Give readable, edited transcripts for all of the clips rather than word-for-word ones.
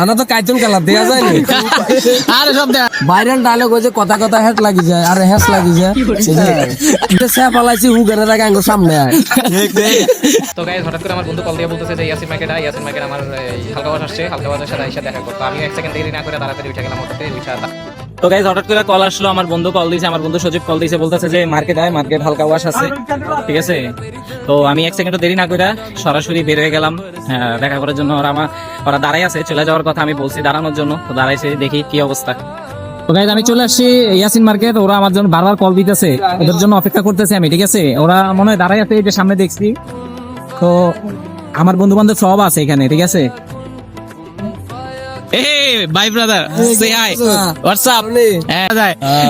আমরা তো কাইতুন কালার দেয়া যায় না। আরে সব দেয়া ভাইরাল ডায়লগ হয়েছে কথা কথা হেট লাগি যায় আর হ্যাস লাগি যায় সে পালাইছি হুগানের আগে আঙ্গুর সামনে আয়। তো গাইস হঠাৎ করে আমার বন্ধু কল দিয়ে বলতেছে যে ইয়াসিন মার্কেট আমার হালকা বাস আসছে, হালকা বাসের সাথে এসে দেখা করতো। আমি 1 সেকেন্ড দেরি না করে তাড়াতাড়ি উঠে গেলাম অটোতে উঠা। তো গাইস হঠাৎ করে কল আসলো, আমার বন্ধু কল দিয়েছে, আমার বন্ধু সজীব কল দিয়েছে, বলতেছে যে মার্কেট হালকা বাস আছে, ঠিক আছে। তো আমি 1 সেকেন্ড দেরি না করে সরাসরি বের হয়ে গেলাম দেখা করার জন্য। ওরা দাঁড়াই আছে, চলে যাওয়ার কথা আমি বলছি দাঁড়ানোর জন্য, তো দাঁড়াইছে, দেখি কি অবস্থা। তো গাইস আমি চলে আসছি ইয়াসিন মার্কেট, ওরা আমার জন্য বারবার কল দিতেছে, ওদের জন্য অপেক্ষা করতেছি আমি, ঠিক আছে। ওরা মনে হয় দাঁড়াই আছে, এই যে সামনে দেখছি। তো আমার বন্ধু বান্ধব সব আছে এখানে, ঠিক আছে। ভাই ব্রাদার সে হাই হোয়াটসঅ্যাপ।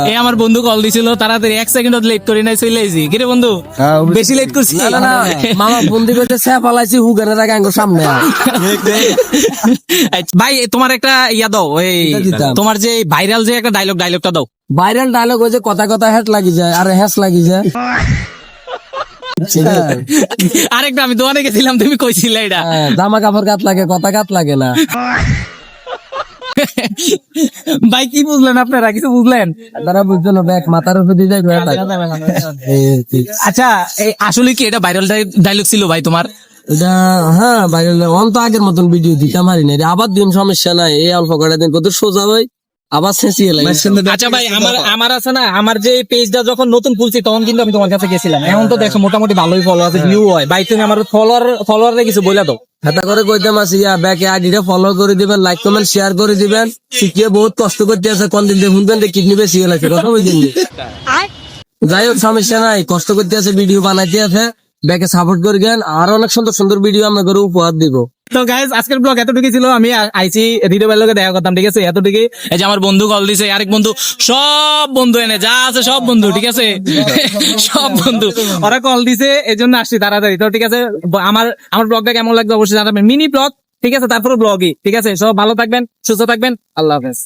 এই আমার বন্ধু কল দিছিল, তাড়াতাড়ি 1 সেকেন্ড লেট করি নাই, চলে আইছি। কিরে বন্ধু বেশি লেট করছি? না না মামা বন্দি করতে সে পালাইছি হুগানের আগে আঙ্গুর সামনে আয়। ভাই তোমার একটা ইয়া দাও, এই তোমার যে ভাইরাল যে একটা ডায়লগটা দাও। ভাইরাল ডায়লগ হয়েছে কথা কথা হেট লাগি যায় আর হ্যাস লাগি যায়। আরেকটা আমি দোকানে গেছিলাম, তুমি কইছিলে এটা। জামা কাপড় কাত লাগে কথা কাত লাগে না। ভাই কি বুঝলেন আপনারা, কিছু বুঝলেন? তারা বুঝতো না, ব্যাগ মাথার উপর দিয়ে যায়। আচ্ছা এই আসলে কি এটা ভাইরাল ডায়লগ ছিল ভাই তোমার? এটা হ্যাঁ ভাইরাল অন তো আগের মতন ভিডিও দিতে পারি না, আবার দিন সমস্যা নাই, এই অল্প কটা দিন কত সোজা হয় আবার শেষিয়ে লাগে। আচ্ছা ভাই আমার আছে না, আমার যে পেজটা যখন নতুন খুলছি তখন কিন্তু আমি তোমার কাছে গেছিলাম, এখন তো দেখো মোটামুটি ভালোই ফলো আছে, ভিউ হয়। ভাই তুমি আমার ফলোয়ারে কিছু বলে দাও। হাতা করে কইতাম আছি ব্যাকে আইডিটা ফলো করে দিবেন, লাইক কমেন্ট শেয়ার করে দিবেন। শিখিয়ে বহুত কষ্ট করতে আছে, কোন দিন শুনবেন কিডনি বেশি গেছে কথা বুঝলেন। যাই হোক সমস্যা নাই, কষ্ট করতে আছে, ভিডিও বানাইতে আছে, ব্যাকে সাপোর্ট করবেন, আর অনেক সুন্দর সুন্দর ভিডিও আমরা করে উপহার দিব। তো গাইজ আজকের ব্লগ এতটুকু ছিল, আমি আইছি হৃদয় ভাইয়ের লগে দেখা করতাম, ঠিক আছে, এতটুকু। এই যে আমার বন্ধু কল দিছে, আরেক বন্ধু, সব বন্ধু এনে যা আছে সব বন্ধু, ঠিক আছে, সব বন্ধু ওরা কল দিছে, এই জন্য আসছি তাড়াতাড়ি। তো ঠিক আছে, আমার ব্লগটা কেমন লাগবে অবশ্যই জানাবেন, মিনি ব্লগ, ঠিক আছে, তারপরে ব্লগই, ঠিক আছে। সব ভালো থাকবেন, সুস্থ থাকবেন, আল্লাহ হাফেজ।